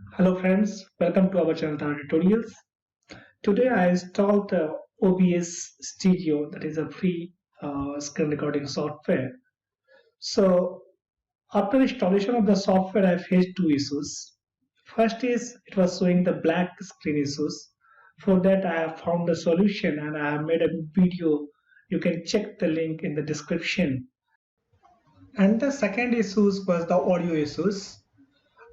Hello friends, welcome to our channel tutorials. Today I installed the OBS Studio, that is a free screen recording software. So after installation of the software I faced two issues. First is it was showing the black screen issues. For that I have found a solution and I have made a video. You can check the link in the description. And the second issues was the audio issues.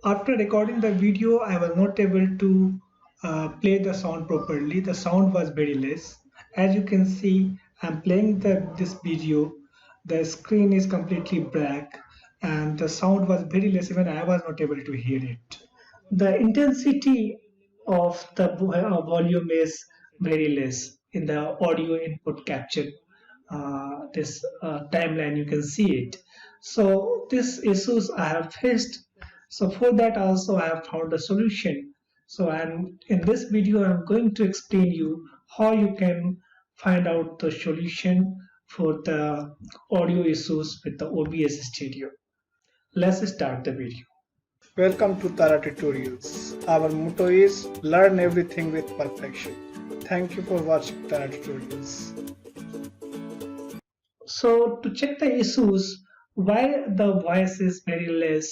After recording the video, I was not able to play the sound properly. The sound was very less. As you can see, I'm playing this video. The screen is completely black and the sound was very less. Even I was not able to hear it. The intensity of the volume is very less in the audio input capture. This timeline, you can see it. So these issues I have faced. So for that also I have found a solution. So and in this video I'm going to explain you how you can find out the solution for the audio issues with the OBS Studio. Let's start the video. Welcome to Tara Tutorials. Our motto is learn everything with perfection. Thank you for watching Tara Tutorials. So to check the issues, why the voice is very less,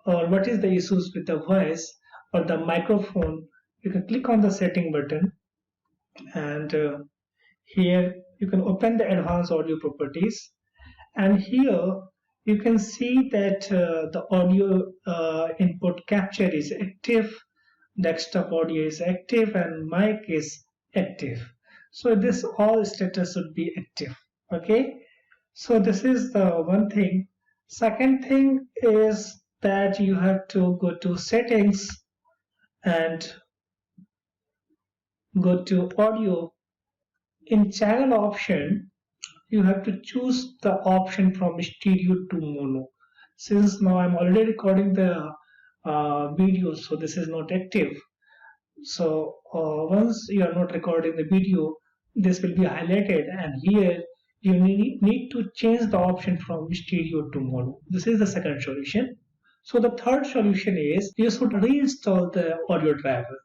or what is the issues with the voice or the microphone, you can click on the setting button and here you can open the advanced audio properties, and here you can see that the audio input capture is active, desktop audio is active, and mic is active. So this all status should be active. Okay, so this is the one thing. Second thing is that you have to go to settings and go to audio. In channel option, you have to choose the option from stereo to mono. Since now I'm already recording the video, so this is not active. So once you are not recording the video, this will be highlighted, and here you need to change the option from stereo to mono. This is the second solution. So the third solution is you should reinstall the audio driver.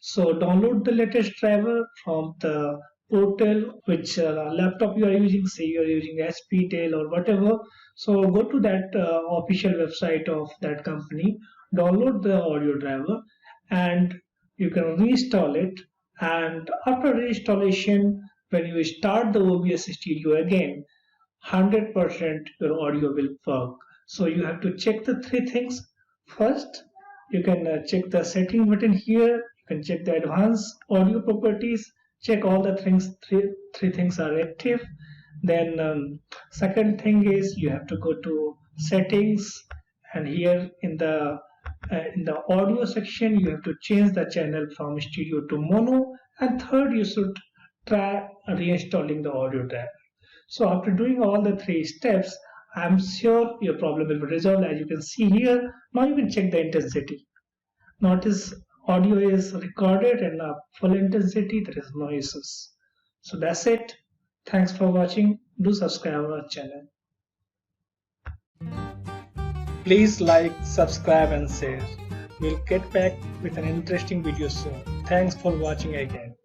So download the latest driver from the portal, which laptop you are using, say you are using SP, Dell or whatever. So go to that official website of that company, download the audio driver, and you can reinstall it. And after reinstallation, when you start the OBS Studio again, 100% your audio will work. So you have to check the three things. First, you can check the setting button here. You can check the advanced audio properties. Check all the things. Three things are active. Then second thing is you have to go to settings, and here in the audio section you have to change the channel from stereo to mono. And third, you should try reinstalling the audio driver. So after doing all the three steps, I'm sure your problem will be resolved. As you can see here, now you can check the intensity. Notice audio is recorded and full intensity, there is no issues. So that's it. Thanks for watching. Do subscribe our channel. Please like, subscribe and share. We'll get back with an interesting video soon. Thanks for watching again.